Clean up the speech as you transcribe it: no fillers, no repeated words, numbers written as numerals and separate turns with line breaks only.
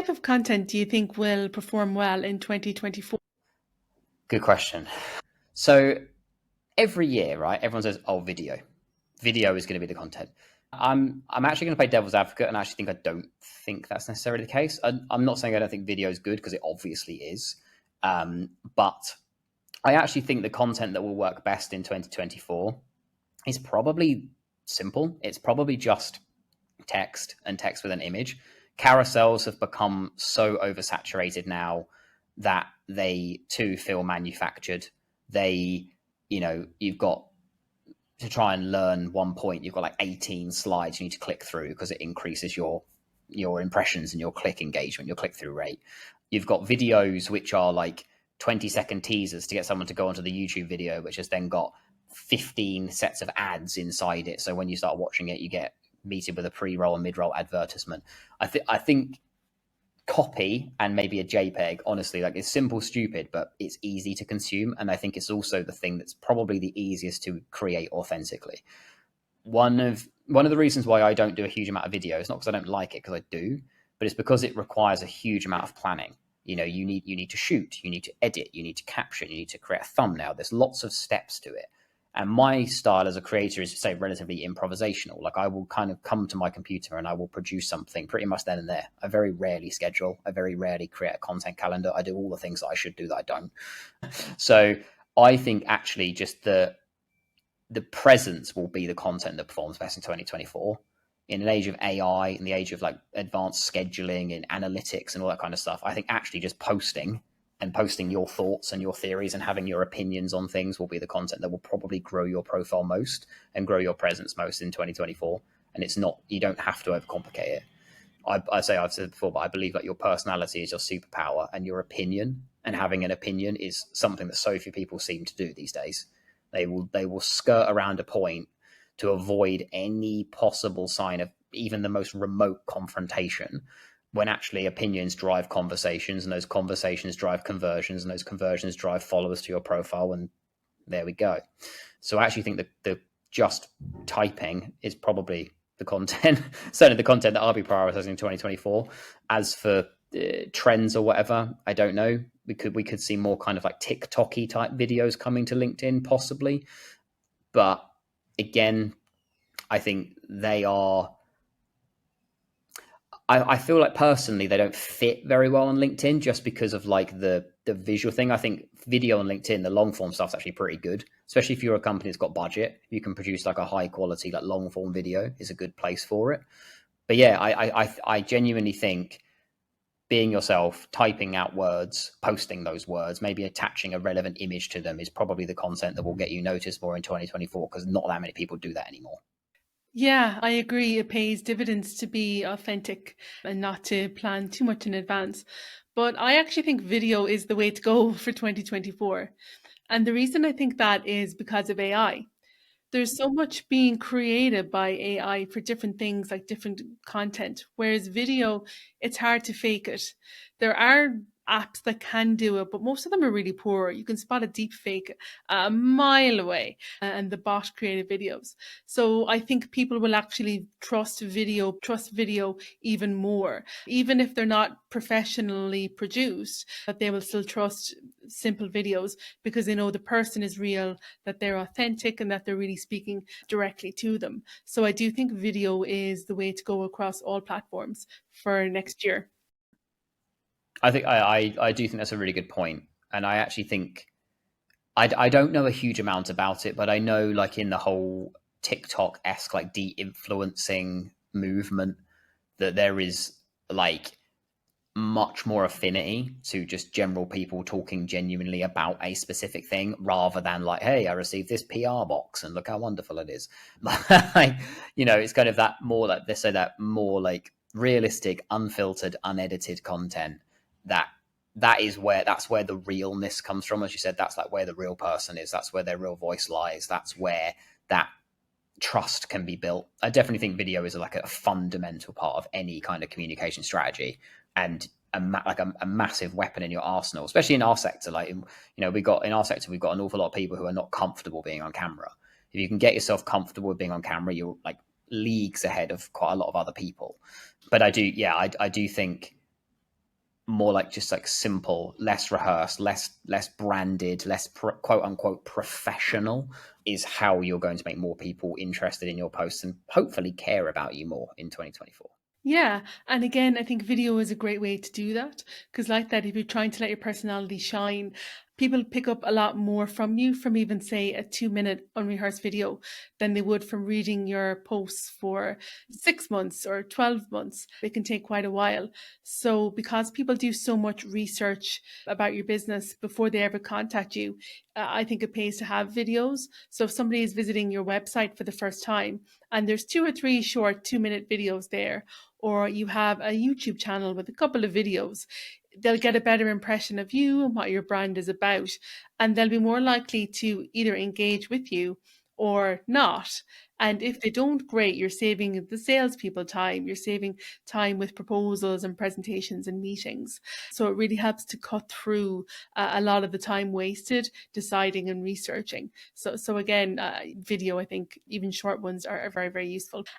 type of content do you think will perform well in 2024?
Good question. So every year, right, everyone says, oh, video is going to be the content. I'm actually going to play devil's advocate and actually think I don't think that's necessarily the case. I'm not saying I don't think video is good, because it obviously is. But I actually think the content that will work best in 2024 is probably simple. It's probably just text and text with an image. Carousels have become so oversaturated now that they too feel manufactured. They, you've got to try and learn one point, you've got like 18 slides you need to click through because it increases your impressions and your click engagement, your click through rate. You've got videos which are like 20-second teasers to get someone to go onto the YouTube video, which has then got 15 sets of ads inside it. So when you start watching it, you get meted with a pre-roll and mid-roll advertisement. I think copy and maybe a JPEG, honestly, like, it's simple, stupid, but it's easy to consume. And I think it's also the thing that's probably the easiest to create authentically. One of the reasons why I don't do a huge amount of video is not because I don't like it, because I do, but it's because it requires a huge amount of planning. You need to shoot, you need to edit, you need to caption, you need to create a thumbnail. There's lots of steps to it. And my style as a creator is, to say, relatively improvisational. Like, I will kind of come to my computer and I will produce something pretty much then and there. I very rarely schedule. I very rarely create a content calendar. I do all the things that I should do that I don't. So I think actually just the presence will be the content that performs best in 2024. In an age of AI, in the age of like advanced scheduling and analytics and all that kind of stuff, I think actually just posting your thoughts and your theories and having your opinions on things will be the content that will probably grow your profile most and grow your presence most in 2024. And it's not, you don't have to overcomplicate it. I've said it before, but I believe that your personality is your superpower, and your opinion and having an opinion is something that so few people seem to do these days. They will skirt around a point to avoid any possible sign of even the most remote confrontation, when actually opinions drive conversations, and those conversations drive conversions, and those conversions drive followers to your profile, and there we go. So I actually think that the just typing is probably the content, certainly the content that I'll be prioritizing in 2024. As for trends or whatever, I don't know. We could see more kind of like Tik-Tok-y type videos coming to LinkedIn, possibly. But again, I think they are, I feel like personally they don't fit very well on LinkedIn, just because of like the visual thing. I think video on LinkedIn, the long form stuff's actually pretty good, especially if you're a company that's got budget. You can produce like a high quality, like long form video is a good place for it. But yeah, I genuinely think being yourself, typing out words, posting those words, maybe attaching a relevant image to them, is probably the content that will get you noticed more in 2024, because not that many people do that anymore.
Yeah, I agree. It pays dividends to be authentic and not to plan too much in advance. But I actually think video is the way to go for 2024. And the reason I think that is because of AI. There's so much being created by AI for different things, like different content. Whereas video, it's hard to fake it. There are apps that can do it, but most of them are really poor. You can spot a deep fake a mile away, and the bot created videos. So I think people will actually trust video even more, even if they're not professionally produced, that they will still trust simple videos because they know the person is real, that they're authentic, and that they're really speaking directly to them. So I do think video is the way to go across all platforms for next year.
I think I do think that's a really good point. And I actually think I don't know a huge amount about it, but I know, like, in the whole TikTok-esque like de-influencing movement, that there is like much more affinity to just general people talking genuinely about a specific thing, rather than like, hey, I received this PR box and look how wonderful it is. Like, it's kind of that more, like they say, that more like realistic, unfiltered, unedited content. That's where the realness comes from. As you said, that's like where the real person is. That's where their real voice lies. That's where that trust can be built. I definitely think video is like a fundamental part of any kind of communication strategy, and a massive weapon in your arsenal, especially in our sector. Like, we got in our sector, we've got an awful lot of people who are not comfortable being on camera. If you can get yourself comfortable with being on camera, you're like leagues ahead of quite a lot of other people. But I do think more like just like simple, less rehearsed, less branded, less quote unquote professional is how you're going to make more people interested in your posts and hopefully care about you more in 2024.
Yeah, and again, I think video is a great way to do that because, like that, if you're trying to let your personality shine, people pick up a lot more from you from even, say, a 2 minute unrehearsed video than they would from reading your posts for 6 months or 12 months. It can take quite a while. So, because people do so much research about your business before they ever contact you, I think it pays to have videos. So, if somebody is visiting your website for the first time and there's 2 or 3 short 2 minute videos there, or you have a YouTube channel with a couple of videos, they'll get a better impression of you and what your brand is about. And they'll be more likely to either engage with you or not. And if they don't, great, you're saving the salespeople time, you're saving time with proposals and presentations and meetings. So it really helps to cut through a lot of the time wasted deciding and researching. So again, video, I think even short ones are very, very useful.